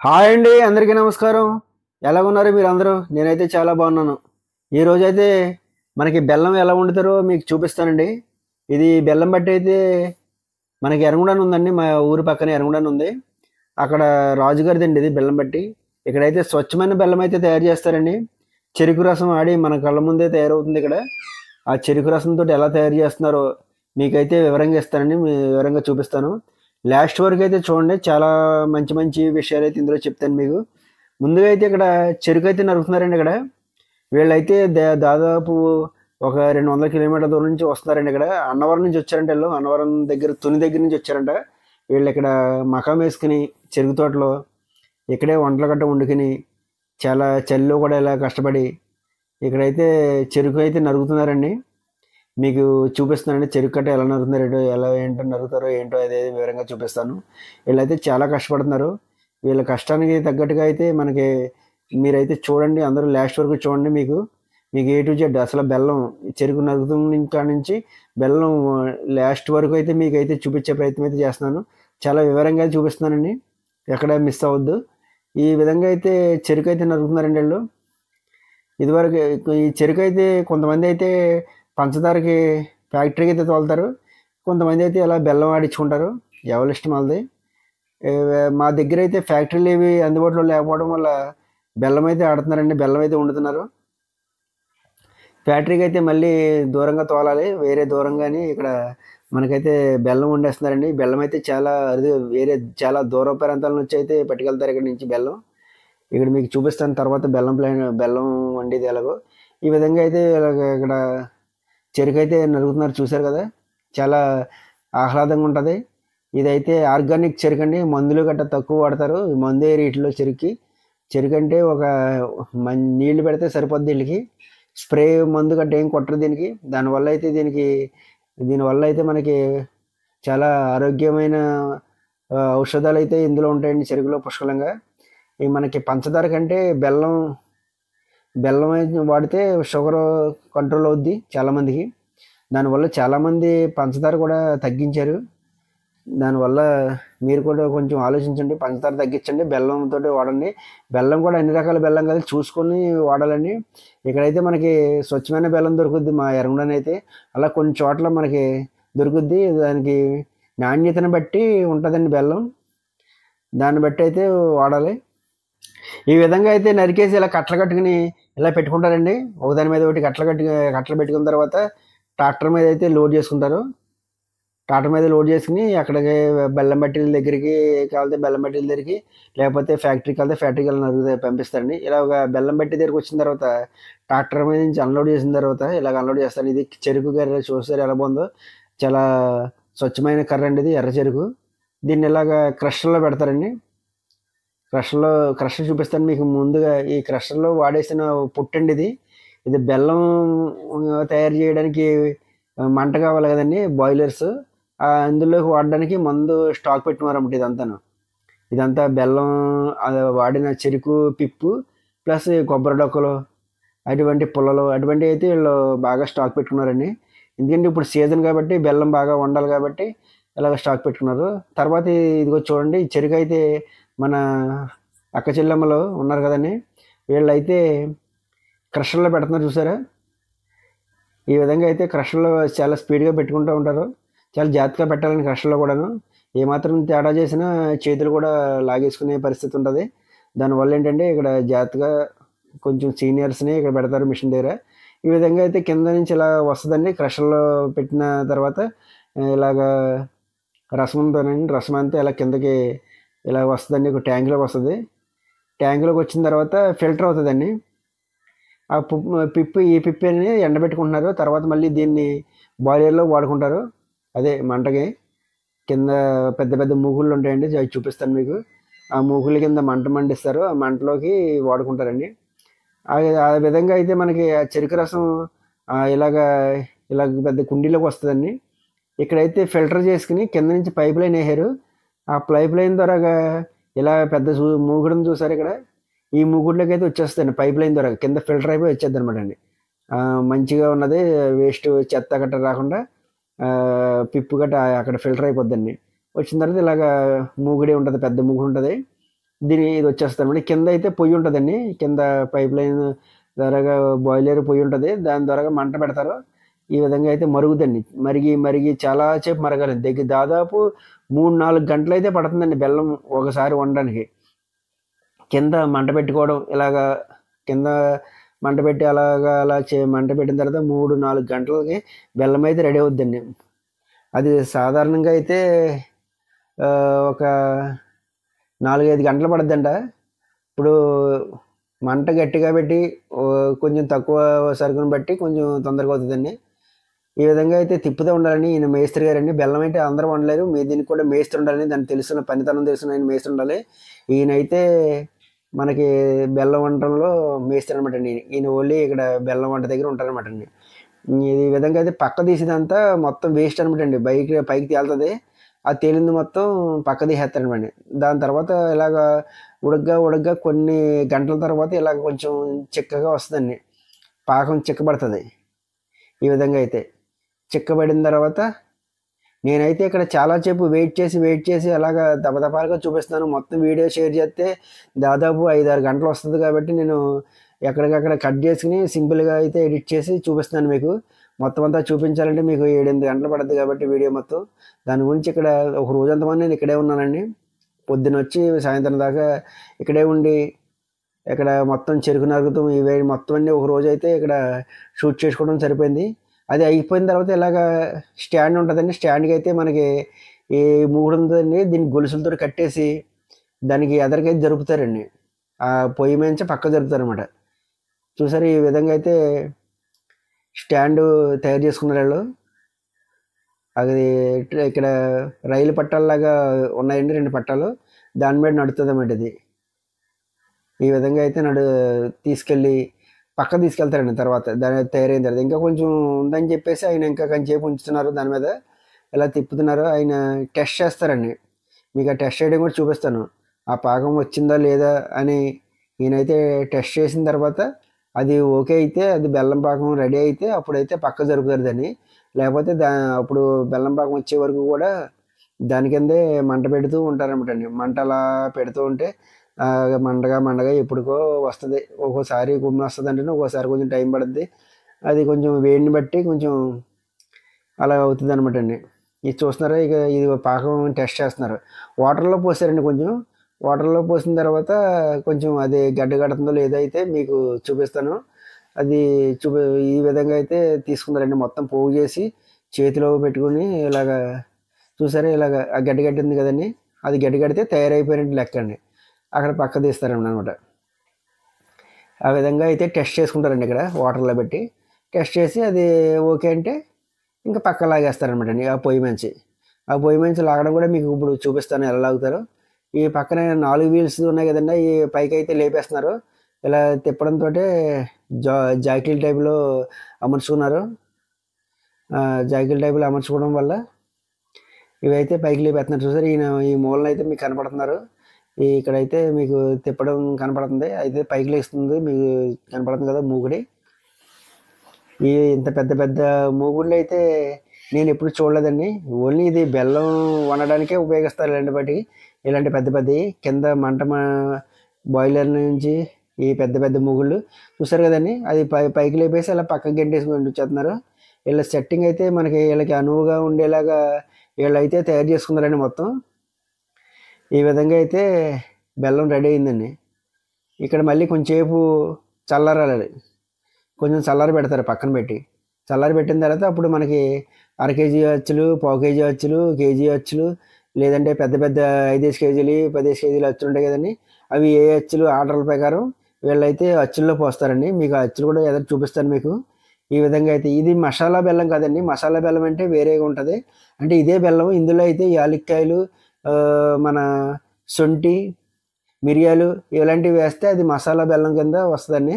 Hi అండి, అందరికీ నమస్కారం. ఎలాగున్నారు మీరందరూ? నేనైతే చాలా బాగున్నాను. ఈరోజైతే మనకి బెల్లం ఎలా వండుతారో మీకు చూపిస్తానండి. ఇది బెల్లం బట్టి అయితే మనకి ఎర్రగొండ ఉందండి. మా ఊరు పక్కన ఎర్రగొండ ఉంది. అక్కడ రాజుగారిదండి ఇది బెల్లం బట్టి. ఇక్కడైతే స్వచ్ఛమైన బెల్లం అయితే తయారు చేస్తారండి. చెరుకు రసం ఆడి మన కళ్ళ ముందే తయారవుతుంది ఇక్కడ. ఆ చెరుకు రసంతోటి ఎలా తయారు చేస్తున్నారో మీకైతే వివరంగా ఇస్తానండి. వివరంగా చూపిస్తాను. లాస్ట్ వరకు అయితే చూడండి. చాలా మంచి మంచి విషయాలైతే ఇందులో చెప్తాను మీకు. ముందుగా అయితే ఇక్కడ చెరుకు అయితే నరుకుతున్నారండి ఇక్కడ. వీళ్ళైతే దాదాపు ఒక 200 కిలోమీటర్ల దూరం నుంచి వస్తున్నారండి ఇక్కడ. అన్నవరం నుంచి వచ్చారంట వీళ్ళు. అన్నవరం దగ్గర తుని దగ్గర నుంచి వచ్చారంట. వీళ్ళు ఇక్కడ మకాం వేసుకుని చెరుకు తోటలో ఇక్కడే వంటలు గట్ట వండుకుని చాలా చలిలో కూడా ఇలా కష్టపడి ఇక్కడైతే చెరుకు అయితే నరుగుతున్నారండి. మీకు చూపిస్తున్నానండి చెరుకు కట్ట ఎలా నరుగుతున్నారు, ఎలా ఏంటో నరుగుతారో ఏంటో అదే వివరంగా చూపిస్తాను. వీళ్ళైతే చాలా కష్టపడుతున్నారు. వీళ్ళ కష్టానికి తగ్గట్టుగా అయితే మనకి మీరైతే చూడండి, అందరూ లాస్ట్ వరకు చూడండి. మీకు మీకు ఏ టు జెడ్ అసలు బెల్లం చెరుకు నరుగుతున్న కాడ నుంచి బెల్లం లాస్ట్ వరకు అయితే మీకైతే చూపించే ప్రయత్నం అయితే చేస్తున్నాను. చాలా వివరంగా చూపిస్తున్నానండి, ఎక్కడ మిస్ అవ్వద్దు. ఈ విధంగా అయితే చెరుకు అయితే నరుగుతున్నారండి వీళ్ళు. ఇదివరకు ఈ చెరుకు అయితే కొంతమంది అయితే పంచదారకి ఫ్యాక్టరీకి అయితే తోలుతారు. కొంతమంది అయితే ఇలా బెల్లం ఆడించుకుంటారు. ఎవరి ఇష్టం వాళ్ళది. మా దగ్గర అయితే ఫ్యాక్టరీలు ఏవి అందుబాటులో లేకపోవడం వల్ల బెల్లం అయితే ఆడుతున్నారండి. బెల్లం అయితే వండుతున్నారు. ఫ్యాక్టరీకి అయితే మళ్ళీ దూరంగా తోలాలి, వేరే దూరంగాని. ఇక్కడ మనకైతే బెల్లం వండేస్తున్నారండి. బెల్లం అయితే చాలా అరుదు, వేరే చాలా దూర ప్రాంతాల నుంచి అయితే పట్టుకెళ్తారు ఇక్కడ నుంచి బెల్లం. ఇక్కడ మీకు చూపిస్తాను తర్వాత బెల్లం వండేది ఎలాగో. ఈ విధంగా అయితే ఇలాగ ఇక్కడ చెరుకు అయితే నరుగుతున్నారు, చూశారు కదా. చాలా ఆహ్లాదంగా ఉంటుంది. ఇదైతే ఆర్గానిక్ చెరుకు అండి. మందులు గట్ట తక్కువ వాడతారు. మందు వీటిలో చెరుకు అంటే ఒక నీళ్లు పెడితే సరిపోద్ది వీళ్ళకి. స్ప్రే మందు గట్ట ఏం కొట్టరు దీనికి. దీనివల్ల అయితే మనకి చాలా ఆరోగ్యమైన ఔషధాలు అయితే ఇందులో ఉంటాయండి చెరుకులో పుష్కలంగా. ఈ మనకి పంచదార కంటే బెల్లం అయితే వాడితే షుగర్ కంట్రోల్ అవుద్ది చాలామందికి. దానివల్ల చాలామంది పంచదార కూడా తగ్గించారు. దానివల్ల మీరు కూడా కొంచెం ఆలోచించండి, పంచదార తగ్గించండి, బెల్లంతో వాడండి. బెల్లం కూడా అన్ని రకాల బెల్లం కదా చూసుకొని వాడాలండి. ఇక్కడైతే మనకి స్వచ్ఛమైన బెల్లం దొరుకుద్ది మా ఎర్రగొండనైతే. అలా కొన్ని చోట్ల మనకి దొరుకుద్ది. దానికి నాణ్యతను బట్టి ఉంటుందండి బెల్లం. దాన్ని బట్టి అయితే వాడాలి. ఈ విధంగా అయితే నరికేసి ఇలా కట్టలు కట్టుకుని ఇలా పెట్టుకుంటారండి. ఒకదాని మీద ఒకటి కట్టలు పెట్టుకున్న తర్వాత ట్రాక్టర్ మీద అయితే లోడ్ చేసుకుంటారు. ట్రాక్టర్ మీద లోడ్ చేసుకుని అక్కడికి బెల్లం బట్టీల దగ్గరికి కావాలంటే బెల్లం బట్టీల దగ్గరికి, లేకపోతే ఫ్యాక్టరీకి వెళ్తే ఫ్యాక్టరీకి వెళ్ళి పంపిస్తారండి. ఇలా ఒక బెల్లం బట్టి దగ్గరికి వచ్చిన తర్వాత ట్రాక్టర్ మీద నుంచి అన్లోడ్ చేసిన తర్వాత ఇలాగ అన్లోడ్ చేస్తారు. ఇది చెరుకు కర్ర చూస్తారు ఎలా బాగుందో. చాలా స్వచ్ఛమైన కర్ర అండి ఇది, ఎర్ర చెరుకు. దీన్ని ఇలాగ క్రషర్లో పెడతారండి. క్రషర్ చూపిస్తాను మీకు. ముందుగా ఈ క్రషర్లో వాడేసిన పుట్టండి ఇది. ఇది బెల్లం తయారు చేయడానికి మంట కావాలి కదండి, బాయిలర్స్. అందులోకి వాడడానికి మందు స్టాక్ పెట్టుకున్నారన్నమాట. ఇదంతా బెల్లం వాడిన చెరుకు పిప్పు ప్లస్ కొబ్బరి డొక్కలు, అటువంటి పుల్లలు, అటువంటివి అయితే వీళ్ళు బాగా స్టాక్ పెట్టుకున్నారండి. ఎందుకంటే ఇప్పుడు సీజన్ కాబట్టి బెల్లం బాగా వండాలి కాబట్టి ఇలాగ స్టాక్ పెట్టుకున్నారు. తర్వాత ఇదిగో చూడండి, ఈ చెరుకు అయితే మన అక్క చెల్లెమ్మలు ఉన్నారు కదండి, వీళ్ళైతే క్రషర్లో పెడుతున్నారు, చూసారా. ఈ విధంగా అయితే క్రషర్లో చాలా స్పీడ్గా పెట్టుకుంటూ ఉంటారు. చాలా జాగ్రత్తగా పెట్టాలని క్రషర్లో కూడాను. ఏమాత్రం తేడా చేసినా చేతులు కూడా లాగేసుకునే పరిస్థితి ఉంటుంది. దానివల్ల ఏంటంటే ఇక్కడ జాగ్రత్తగా కొంచెం సీనియర్స్ని ఇక్కడ పెడతారు మిషన్ దగ్గర. ఈ విధంగా అయితే కింద నుంచి ఇలా వస్తుందండి. క్రషర్లో పెట్టిన తర్వాత ఇలాగా రసం అంతా ఇలా కిందకి ఇలా వస్తుందండి. ఒక ట్యాంక్లోకి వస్తుంది. ట్యాంక్లోకి వచ్చిన తర్వాత ఫిల్టర్ అవుతుందండి. ఆ ఈ పిప్పిని ఎండబెట్టుకుంటున్నారు. తర్వాత మళ్ళీ దీన్ని బాయిలర్లో వాడుకుంటారు. అదే మంటకి కింద పెద్ద పెద్ద మూకుళ్ళు ఉంటాయండి, అవి చూపిస్తాను మీకు. ఆ మూకుళ్ళ కింద మంట మండిస్తారు. ఆ మంటలోకి వాడుకుంటారండి. ఆ విధంగా అయితే మనకి ఆ చెరుకు రసం ఇలాగ పెద్ద కుండీలోకి వస్తుందండి. ఇక్కడైతే ఫిల్టర్ చేసుకుని కింద నుంచి పైప్ లైన్ వేసారు. ఆ పైప్ లైన్ ద్వారా ఇలా పెద్ద మూగుడుని చూసారు ఇక్కడ. ఈ మూగుడులోకి అయితే వచ్చేస్తుంది పైప్ లైన్ ద్వారా, కింద ఫిల్టర్ అయిపోయి వచ్చేద్ది అనమాట అండి. మంచిగా ఉన్నది, వేస్ట్ చెత్త గట్ట రాకుండా పిప్పు గట్ట అక్కడ ఫిల్టర్ అయిపోద్దండి. వచ్చిన తర్వాత ఇలాగ మూగుడి ఉంటుంది, పెద్ద మూగుడు ఉంటుంది. ఇది వచ్చేస్తుందన్నమాట. కింద అయితే పొయ్యి ఉంటుందండి. కింద పైప్ లైన్ ద్వారాగా బాయిలర్ పొయ్యి ఉంటుంది. దాని ద్వారాగా మంట పెడతారు. ఈ విధంగా అయితే మరుగుదండి. మరిగి మరిగి చాలా సేపు మరగాలి. దాదాపు 3-4 గంటలైతే పడుతుందండి బెల్లం ఒకసారి వండడానికి. కింద మంట పెట్టుకోవడం ఇలాగా కింద మంట పెట్టి అలా మంట పెట్టిన తర్వాత 3-4 గంటలకి బెల్లం అయితే రెడీ అవుద్దండి. అది సాధారణంగా అయితే ఒక 4-5 గంటలు పడుద్దంట. ఇప్పుడు మంట గట్టిగా పెట్టి కొంచెం తక్కువ సరుకుని బట్టి కొంచెం తొందరగా అవుతుందండి. ఈ విధంగా అయితే తిప్పుతూ ఉండాలని ఈయన మేస్త్రి గారండి. బెల్లం అయితే అందరూ వండలేరు. దీనికి కూడా మేస్త్రి ఉండాలని, దానికి తెలిసిన పనితనం తెలిసిన ఆయన మేస్త్రి ఉండాలి. ఈయనైతే మనకి బెల్లం వంటంలో మేస్త్రి అనమాట అండి. ఈయన ఓన్లీ ఇక్కడ బెల్లం వంట దగ్గర ఉంటారనమాట అండి. ఈ విధంగా అయితే పక్క తీసేదంతా మొత్తం వేస్ట్ అనమాట అండి. పైకి తేలుతుంది. ఆ తేలింది మొత్తం పక్క తీసేస్తారనమాట. దాని తర్వాత ఇలాగ ఉడగ్గా కొన్ని గంటల తర్వాత ఇలాగ కొంచెం చిక్కగా వస్తుందండి. పాకం చిక్కబడుతుంది. ఈ విధంగా అయితే చిక్కబడిన తర్వాత నేనైతే ఇక్కడ చాలా సేపు వెయిట్ చేసి అలాగా దపదపాలుగా చూపిస్తున్నాను. మొత్తం వీడియో షేర్ చేస్తే దాదాపు 5-6 గంటలు వస్తుంది కాబట్టి నేను ఎక్కడికక్కడ కట్ చేసుకుని సింపుల్గా అయితే ఎడిట్ చేసి చూపిస్తున్నాను మీకు. మొత్తం అంతా చూపించాలంటే మీకు 7-8 గంటలు పడుతుంది కాబట్టి వీడియో మొత్తం. దాని గురించి ఇక్కడ ఒక రోజంతా నేను ఇక్కడే ఉన్నానండి. పొద్దున వచ్చి సాయంత్రం దాకా ఇక్కడే ఉండి ఇక్కడ మొత్తం చెరుకు నరుగుతూ ఇవే మొత్తం అన్నీ ఒక రోజు అయితే ఇక్కడ షూట్ చేసుకోవడం సరిపోయింది. అది అయిపోయిన తర్వాత ఇలాగ స్టాండ్ ఉంటుందండి. స్టాండ్కి అయితే మనకి ఈ మూడు ఉంటుందండి. దీన్ని గొలుసులతో కట్టేసి దానికి ఎదరికైతే జరుపుతారండి. ఆ పొయ్యి మీద పక్క జరుపుతారనమాట. చూసారు ఈ విధంగా అయితే స్టాండ్ తయారు చేసుకున్నారు వాళ్ళు. అది ఇక్కడ రైలు పట్టాలలాగా ఉన్నాయండి, 2 పట్టాలు. దాని మీద నడుస్తుంది అన్నమాట ఇది. ఈ విధంగా అయితే తీసుకెళ్ళి పక్క తీసుకెళ్తారండి. తర్వాత దాని తయారైన తర్వాత ఇంకా కొంచెం ఉందని చెప్పేసి ఆయన ఇంకా కొంచెంసేపు ఉంచుతున్నారు. దాని మీద ఇలా తిప్పుతున్నారు. ఆయన టెస్ట్ చేస్తారండి. మీకు ఆ టెస్ట్ చేయడం కూడా చూపిస్తాను. ఆ పాకం వచ్చిందా లేదా అని ఈయనైతే టెస్ట్ చేసిన తర్వాత అది ఓకే అయితే, అది బెల్లం పాకం రెడీ అయితే అప్పుడైతే పక్క జరుపుతారు దాన్ని. లేకపోతే అప్పుడు బెల్లం పాకం వచ్చే వరకు కూడా దాని కిందే మంట పెడుతూ ఉంటారనమాట అండి. మంట అలా పెడుతూ ఉంటే మండగా ఎప్పుడుకో వస్తుంది. ఒక్కోసారి గుమ్మ వస్తుంది అంటే ఒక్కోసారి కొంచెం టైం పడుద్ది. అది కొంచెం వేడిని బట్టి కొంచెం అలా అవుతుంది అనమాట అండి. ఇది చూస్తున్నారా, ఇక ఇది పాకం టెస్ట్ చేస్తున్నారు. వాటర్లో పోసారండి. కొంచెం వాటర్లో పోసిన తర్వాత కొంచెం అది గడ్డ కడుతుందో లేదో అయితే మీకు చూపిస్తాను. అది ఈ విధంగా అయితే తీసుకున్నారండి. మొత్తం పోగు చేసి చేతిలో పెట్టుకుని ఇలాగ చూసారా, ఇలాగ ఆ గడ్డ ఉంది కదండి, అది గడ్డ కడితే తయారైపోయినట్టు లెక్క అండి. అక్కడ పక్క తీస్తారనమాట. ఆ విధంగా అయితే టెస్ట్ చేసుకుంటారండి. ఇక్కడ వాటర్లో పెట్టి టెస్ట్ చేసి అది ఓకే అంటే ఇంకా పక్క లాగేస్తారనమాట అండి. ఆ పొయ్యి మంచి లాగడం కూడా మీకు ఇప్పుడు చూపిస్తాను ఎలా లాగుతారో. ఈ పక్కన 4 వీల్స్ ఉన్నాయి కదండి, ఈ పైకి అయితే లేపేస్తున్నారు. ఇలా తిప్పడంతో జాకీల టైపులో అమర్చుకున్నారు. జాకీల టైపులో అమర్చుకోవడం వల్ల ఇవైతే పైకి లేపేస్తున్నారు. చూసారు, ఈ మూలన అయితే మీకు కనపడుతున్నారు. ఇక్కడైతే మీకు తిప్పడం కనపడుతుంది. అయితే పైకి లేస్తుంది, మీకు కనపడుతుంది కదా మూగుడి. ఇంత పెద్ద మూగుళ్ళు అయితే నేను ఎప్పుడు చూడలేదండి. ఓన్లీ ఇది బెల్లం వండడానికే ఉపయోగిస్తారు ఇలాంటి పెద్దవి కింద మంట బాయిలర్ నుంచి ఈ పెద్ద మూగుళ్ళు చూసారు కదండి. అది పైకి లేపేసి అలా పక్కకి గంటేసి వచ్చేస్తున్నారు. వీళ్ళ సెట్టింగ్ అయితే మనకి వీళ్ళకి అనువుగా ఉండేలాగా వీళ్ళైతే తయారు చేసుకున్నారండి మొత్తం. ఈ విధంగా అయితే బెల్లం రెడీ అయిందండి. ఇక్కడ మళ్ళీ కొంచెంసేపు చల్లారాలి. కొంచెం చల్లారి పెడతారు పక్కన పెట్టి. చల్లారి పెట్టిన తర్వాత అప్పుడు మనకి 1/2 కేజీ అచ్చులు, 1/4 కేజీ అచ్చులు, కేజీ అచ్చులు, లేదంటే పెద్ద 5 కేజీలు 10 కేజీలు అచ్చులు ఉంటాయి కదండి, అవి ఏ అచ్చులు ఆర్డర్ల ప్రకారం వీళ్ళైతే అచ్చుల్లో పోస్తారండి. మీకు అచ్చులు కూడా ఎదురు చూపిస్తాను మీకు. ఈ విధంగా అయితే ఇది మసాలా బెల్లం కాదండి. మసాలా బెల్లం అంటే వేరేగా ఉంటుంది. అంటే ఇదే బెల్లం, ఇందులో అయితే యాలక్కాయలు, మన శొంఠి, మిరియాలు ఇలాంటివి వేస్తే అది మసాలా బెల్లం కింద వస్తుందండి.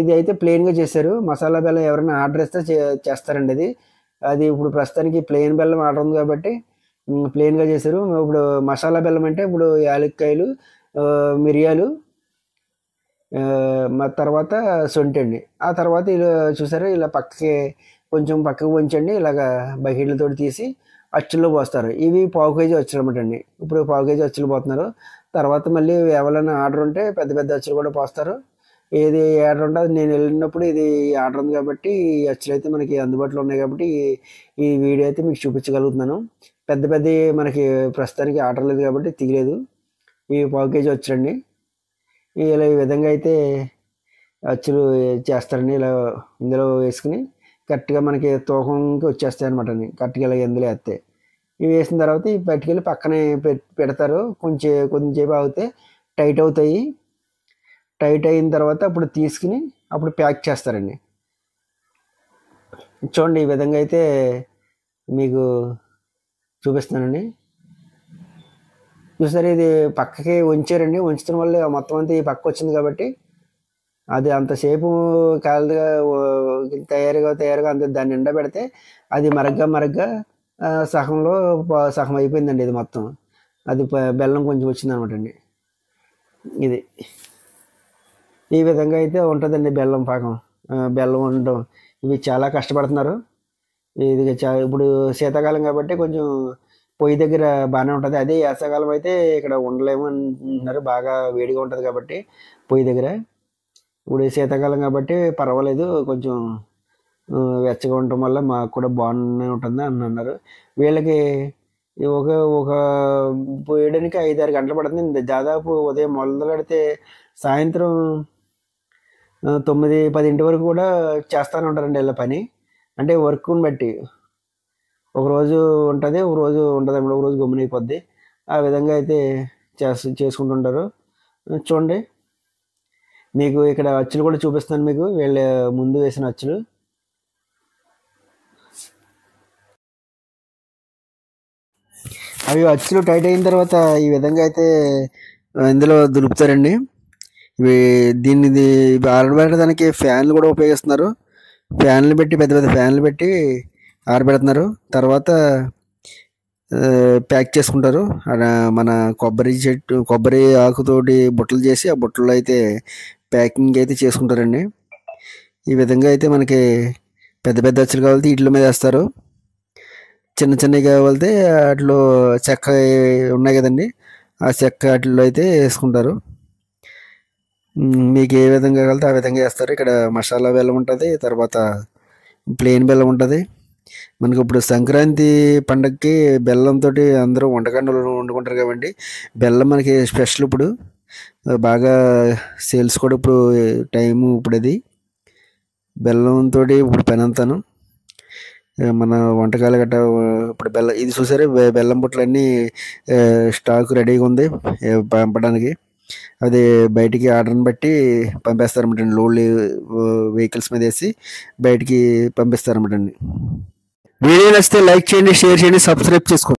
ఇది అయితే ప్లెయిన్గా చేశారు. మసాలా బెల్లం ఎవరైనా ఆర్డర్ ఇస్తే చేస్తారండి. అది ఇప్పుడు ప్రస్తుతానికి ప్లెయిన్ బెల్లం ఆర్డర్ ఉంది కాబట్టి ప్లెయిన్గా చేశారు. ఇప్పుడు మసాలా బెల్లం అంటే ఇప్పుడు యాలక్కాయలు, మిరియాలు, తర్వాత శొంఠి అండి. ఆ తర్వాత ఇలా చూసారా, ఇలా పక్కకు ఉంచండి. ఇలాగ బకెట్లతో తీసి అచ్చుల్లో పోస్తారు. ఇవి 1/4 కేజీ అచ్చులు అనమాట అండి. ఇప్పుడు 1/4 కేజీ అచ్చులు పోతున్నారు. తర్వాత మళ్ళీ ఎవరైనా ఆర్డర్ ఉంటే పెద్ద పెద్ద అచ్చులు కూడా పోస్తారు. ఏది ఆర్డర్ ఉంటే అది నేను వెళ్ళినప్పుడు ఇది ఆర్డర్ ఉంది కాబట్టి ఈ అచ్చులు అయితే మనకి అందుబాటులో ఉన్నాయి కాబట్టి ఈ వీడియో అయితే మీకు చూపించగలుగుతున్నాను. పెద్ద పెద్దవి మనకి ప్రస్తుతానికి ఆర్డర్ లేదు కాబట్టి తీయలేదు. ఈ పావు కేజీ అచ్చులండి. ఇలా ఈ విధంగా అయితే అచ్చులు చేస్తారండి. ఇలా ఇందులో వేసుకుని కరెక్ట్గా మనకి తూకంకి వచ్చేస్తాయి అనమాట అండి. కరెక్ట్గా ఇలా ఇందులో వేస్తే ఇవి వేసిన తర్వాత ఇవి పట్టుకెళ్ళి పక్కనే పెడతారు. కొంచెంసేపు ఆగితే టైట్ అవుతాయి. టైట్ అయిన తర్వాత అప్పుడు తీసుకుని అప్పుడు ప్యాక్ చేస్తారండి. చూడండి, ఈ విధంగా అయితే మీకు చూపిస్తున్నానండి. చూసారు, ఇది పక్కకి ఉంచారండి. ఉంచడం వల్ల మొత్తం అంతా ఈ పక్క వచ్చింది కాబట్టి అది అంతసేపు కాలుగా తయారుగా అంత దాన్ని నిండా పెడితే అది మరగ్గా సగం అయిపోయిందండి. ఇది మొత్తం అది బెల్లం కొంచెం వచ్చింది అనమాట అండి. ఇది ఈ విధంగా అయితే ఉంటుందండి బెల్లం పాకం. బెల్లం ఉండడం ఇవి చాలా కష్టపడుతున్నారు. ఇది ఇప్పుడు శీతాకాలం కాబట్టి కొంచెం పొయ్యి దగ్గర బాగానే ఉంటుంది. అదే వేసవకాలం అయితే ఇక్కడ ఉండలేము అంటున్నారు. బాగా వేడిగా ఉంటుంది కాబట్టి పొయ్యి దగ్గర. ఇప్పుడు శీతాకాలం కాబట్టి పర్వాలేదు, కొంచెం వెచ్చగా ఉండటం వల్ల మాకు కూడా బాగానే ఉంటుంది అని అన్నారు. వీళ్ళకి ఒక పోయడానికి 5-6 గంటలు పడుతుంది. దాదాపు ఉదయం మొదలెడితే సాయంత్రం 9-10 వరకు కూడా చేస్తూనే ఉంటారండి వీళ్ళ పని. అంటే వర్క్ని బట్టి ఒకరోజు ఉంటుంది, ఒకరోజు ఉండదు, ఒకరోజు గమ్మున అయిపోద్ది. ఆ విధంగా అయితే చేసుకుంటుంటారు. చూడండి, మీకు ఇక్కడ అచ్చులు కూడా చూపిస్తాను. మీకు వీళ్ళ ముందు వేసిన అచ్చులు అవి అచ్చులు టైట్ అయిన తర్వాత ఈ విధంగా అయితే ఇందులో దులుపుతారండి. దీన్ని ఆరబెట్టడానికి ఫ్యాన్లు కూడా ఉపయోగిస్తున్నారు. ఫ్యాన్లు పెట్టి పెద్ద పెద్ద ఫ్యాన్లు పెట్టి ఆరబెడుతున్నారు. తర్వాత ప్యాక్ చేసుకుంటారు. మన కొబ్బరి ఆకుతోటి బుట్టలు చేసి ఆ బుట్టలు అయితే ప్యాకింగ్ అయితే చేసుకుంటారండి. ఈ విధంగా అయితే మనకి పెద్ద పెద్ద అచ్చులు కావాలంటే వీటి మీద వేస్తారు. చిన్న చిన్నవి కావాలంటే వాటిలో చెక్క ఉన్నాయి కదండి, ఆ చెక్క వాటిల్లో అయితే వేసుకుంటారు. మీకు ఏ విధంగా కావాలంటే ఆ విధంగా వేస్తారు. ఇక్కడ మసాలా బెల్లం ఉంటుంది, తర్వాత ప్లెయిన్ బెల్లం ఉంటుంది. మనకి ఇప్పుడు సంక్రాంతి పండగకి బెల్లంతో అందరూ వంటకాలు వండుకుంటారు కాబట్టి బెల్లం మనకి స్పెషల్. ఇప్పుడు బాగా సేల్స్ కూడా ఇప్పుడు టైము ఇప్పుడు అది బెల్లంతో ఇప్పుడు పని అంతాను. మన వంటకాలు గట్రా ఇప్పుడు ఇది చూసారే బెల్లం బుట్టలన్నీ స్టాక్ రెడీగా ఉంది పంపడానికి. అది బయటికి ఆర్డర్ని బట్టి పంపేస్తారన్నమాట అండి. లోడ్ వెహికల్స్ మీద వేసి బయటికి పంపిస్తారన్నమాట అండి. వీడియో నచ్చితే లైక్ చేయండి, షేర్ చేయండి, సబ్స్క్రైబ్ చేసుకోండి.